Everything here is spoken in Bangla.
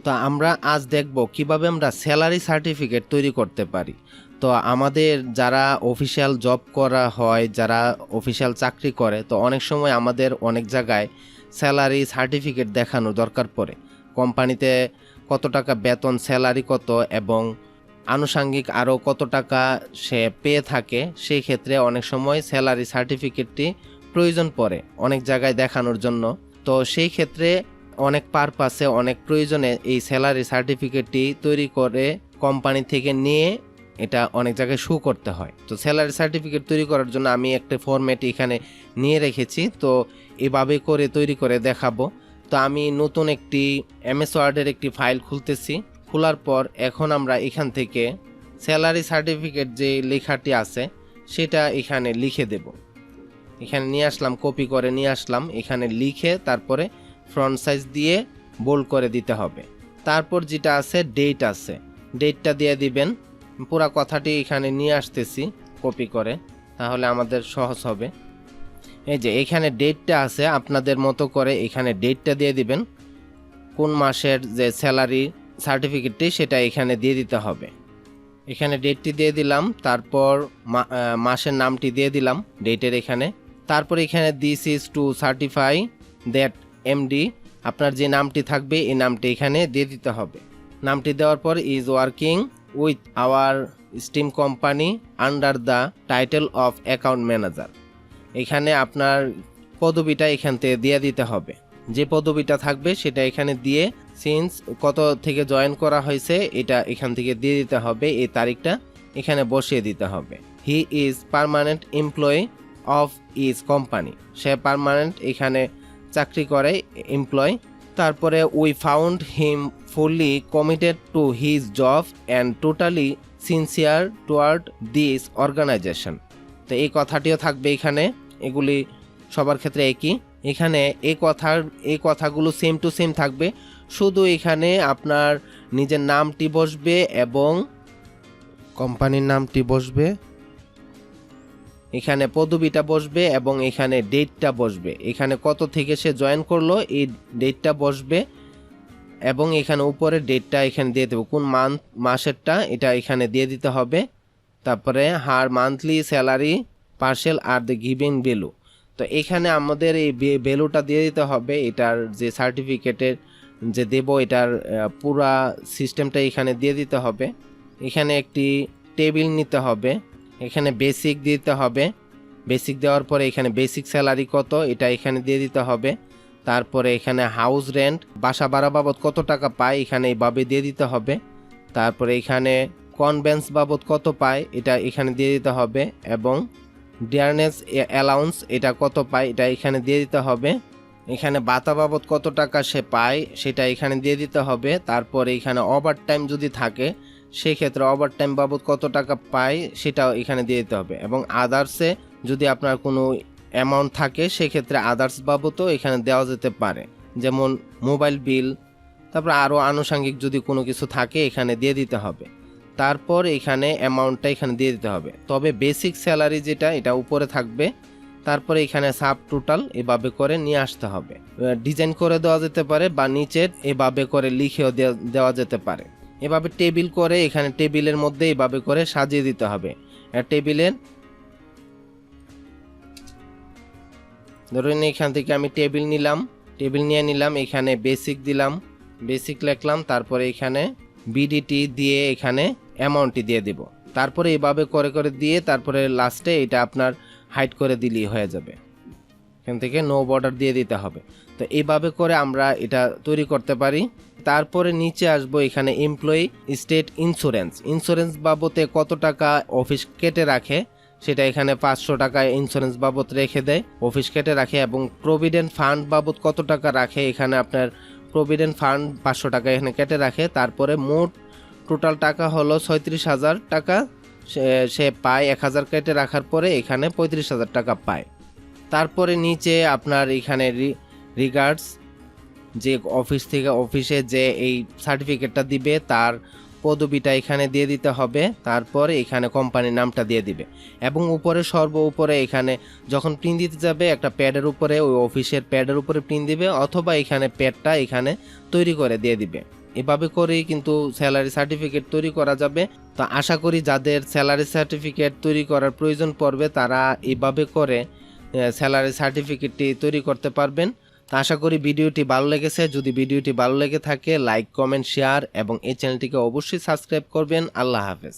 তো আমরা আজ দেখব কিভাবে আমরা স্যালারি সার্টিফিকেট তৈরি করতে পারি। তো আমাদের যারা অফিসিয়াল জব করা হয়, যারা অফিসিয়াল চাকরি করে, তো অনেক সময় আমাদের অনেক জায়গায় স্যালারি সার্টিফিকেট দেখানো দরকার পড়ে। কোম্পানিতে কত টাকা বেতন, স্যালারি কত এবং আনুষঙ্গিক আরও কত টাকা সে পেয়ে থাকে, সেই ক্ষেত্রে অনেক সময় স্যালারি সার্টিফিকেটটি প্রয়োজন পড়ে অনেক জায়গায় দেখানোর জন্য। তো সেই ক্ষেত্রে অনেক পারপাসে, অনেক প্রয়োজনে এই স্যালারি সার্টিফিকেটটি তৈরি করে কোম্পানি থেকে নিয়ে এটা অনেক জায়গায় শো করতে হয়। তো স্যালারি সার্টিফিকেট তৈরি করার জন্য আমি একটা ফরম্যাট এখানে নিয়ে রেখেছি, তো এভাবে করে তৈরি করে দেখাবো। তো আমি নতুন একটি এমএস ওয়ার্ডের একটি ফাইল খুলতেছি। খোলার পর এখন আমরা এখান থেকে স্যালারি সার্টিফিকেট যে লেখাটি আছে সেটা এখানে লিখে দেব। এখানে নিয়ে আসলাম, কপি করে নিয়ে আসলাম, এখানে লিখে তারপরে ফ্রন্ট সাইজ দিয়ে বোল্ড করে দিতে হবে। তারপর যেটা আছে ডেট আছে, ডেটটা দিয়ে দিবেন। পুরা কথাটি এখানে নিয়ে আসতেছি কপি করে, তাহলে আমাদের সহজ হবে। এই যে এখানে ডেটটা আছে, আপনাদের মতো করে এখানে ডেটটা দিয়ে দিবেন। কোন মাসের যে স্যালারি সার্টিফিকেটটি সেটা এখানে দিয়ে দিতে হবে। এখানে ডেটটি দিয়ে দিলাম, তারপর মাসের নামটি দিয়ে দিলাম ডেটের এখানে। তারপর এখানে this is to certify that MD, আপনার যে নামটি থাকবে এই নামটি এখানে দিয়ে দিতে হবে। নামটি দেওয়ার পর is working with our steam company under the title of account manager. এখানে আপনার পদবিটা এখান থেকে দিয়ে দিতে হবে, যে পদবিটা থাকবে সেটা এখানে দিয়ে সিন্স কত থেকে জয়েন করা হয়েছে এটা এখান থেকে দিয়ে দিতে হবে, এই তারিখটা এখানে বসিয়ে দিতে হবে। He is permanent employee of is company, সে পার্মানেন্ট এখানে চাকরি করে, এমপ্লয়। তারপরে we found him fully committed to his job and totally sincere toward this organisation. তো এই কথাটিও থাকবে এখানে, এগুলি সবার ক্ষেত্রে একই। এখানে এই কথাগুলো সেম টু সেম থাকবে, শুধু এখানে আপনার নিজের নামটি বসবে এবং কোম্পানির নামটি বসবে, এখানে পদবিটা বসবে এবং এখানে ডেটটা বসবে। এখানে কত থেকে সে জয়েন করলো এই ডেটটা বসবে এবং এখানে উপরে ডেটটা এখানে দিয়ে দেবো, কোন মাসেরটা এটা এখানে দিয়ে দিতে হবে। তারপরে হার মান্থলি স্যালারি পার্সেল আর দ্য গিভিং ভ্যালু। তো এখানে আমাদের এই ভ্যালুটা দিয়ে দিতে হবে, এটার যে সার্টিফিকেটের যে দেব এটার পুরা সিস্টেমটা এখানে দিয়ে দিতে হবে। এখানে একটি টেবিল নিতে হবে, এখানে বেসিক দিতে হবে। বেসিক দেওয়ার পরে এখানে বেসিক স্যালারি কত এটা এখানে দিয়ে দিতে হবে। তারপরে এখানে হাউস রেন্ট, বাসা ভাড়া বাবদ কত টাকা পায় এখানে এইভাবে দিয়ে দিতে হবে। তারপরে এখানে কনভেন্স বাবদ কত পায় এটা এখানে দিয়ে দিতে হবে এবং ডিয়ারনেস অ্যালাউন্স এটা কত পায় এটা এখানে দিয়ে দিতে হবে। এখানে ভাতা বাবদ কত টাকা সে পায় সেটা এখানে দিয়ে দিতে হবে। তারপরে এখানে ওভার টাইম যদি থাকে সেক্ষেত্রে ওভার টাইম বাবদ কত টাকা পায় সেটাও এখানে দিয়ে দিতে হবে এবং আদার্সে যদি আপনার কোনো অ্যামাউন্ট থাকে সেক্ষেত্রে আদার্স বাবদও এখানে দেওয়া যেতে পারে, যেমন মোবাইল বিল, তারপর আরও আনুষঙ্গিক যদি কোনো কিছু থাকে এখানে দিয়ে দিতে হবে। তারপর এখানে অ্যামাউন্টটা এখানে দিয়ে দিতে হবে। তবে বেসিক স্যালারি যেটা এটা উপরে থাকবে, তারপরে এখানে সাব টোটাল এভাবে করে নিয়ে আসতে হবে। ডিজাইন করে দেওয়া যেতে পারে বা নিচে এভাবে করে লিখেও দেওয়া যেতে পারে। এভাবে টেবিল করে এখানে টেবিলের মধ্যে এভাবে করে সাজিয়ে দিতে হবে। টেবিলের ধরুন এখান থেকে আমি টেবিল নিয়ে নিলাম, এখানে বেসিক দিলাম, বেসিক লিখলাম, তারপরে এখানে বিডিটি দিয়ে এখানে অ্যামাউন্টটি দিয়ে দেব। তারপরে এভাবে করে করে দিয়ে তারপরে লাস্টে এটা আপনার হাইড করে দিলেই হয়ে যাবে। এখান থেকে নো বর্ডার দিয়ে দিতে হবে। তো এইভাবে করে আমরা এটা তৈরি করতে পারি। তারপরে নিচে আসবো, এখানে এমপ্লয়ি স্টেট ইন্স্যুরেন্স বাবদে কত টাকা অফিস কেটে রাখে সেটা এখানে 500 টাকা ইন্স্যুরেন্স বাবদ রেখে দেয়, অফিস কেটে রাখে। এবং প্রভিডেন্ট ফান্ড বাবদ কত টাকা রাখে এখানে আপনার প্রভিডেন্ট ফান্ড 500 টাকা এখানে কেটে রাখে। তারপরে মোট টোটাল টাকা হলো 36,000 টাকা, সে পায় 1,000 কেটে রাখার পরে এখানে 35,000 টাকা পায়। তারপরে নিচে আপনার এখানে রিগার্ডস যে অফিসে যে এই সার্টিফিকেটটা দিবে তার পদবিটা এখানে দিয়ে দিতে হবে। তারপর এখানে কোম্পানির নামটা দিয়ে দিবে এবং উপরে সর্ব উপরে এখানে যখন প্রিন্ট দিতে যাবে একটা প্যাডের উপরে, ওই অফিসের প্যাডের উপরে প্রিন্ট দিবে অথবা এখানে প্যাডটা এখানে তৈরি করে দিয়ে দিবে। এভাবে করেই কিন্তু স্যালারি সার্টিফিকেট তৈরি করা যাবে। তো আশা করি যাদের স্যালারি সার্টিফিকেট তৈরি করার প্রয়োজন পড়বে তারা এভাবে করে স্যালারি সার্টিফিকেটটি তৈরি করতে পারবেন। তো আশা করি ভিডিওটি ভালো লেগেছে। যদি ভিডিওটি ভালো লেগে থাকে লাইক, কমেন্ট, শেয়ার এবং এই চ্যানেলটিকে অবশ্যই সাবস্ক্রাইব করবেন। আল্লাহ হাফেজ।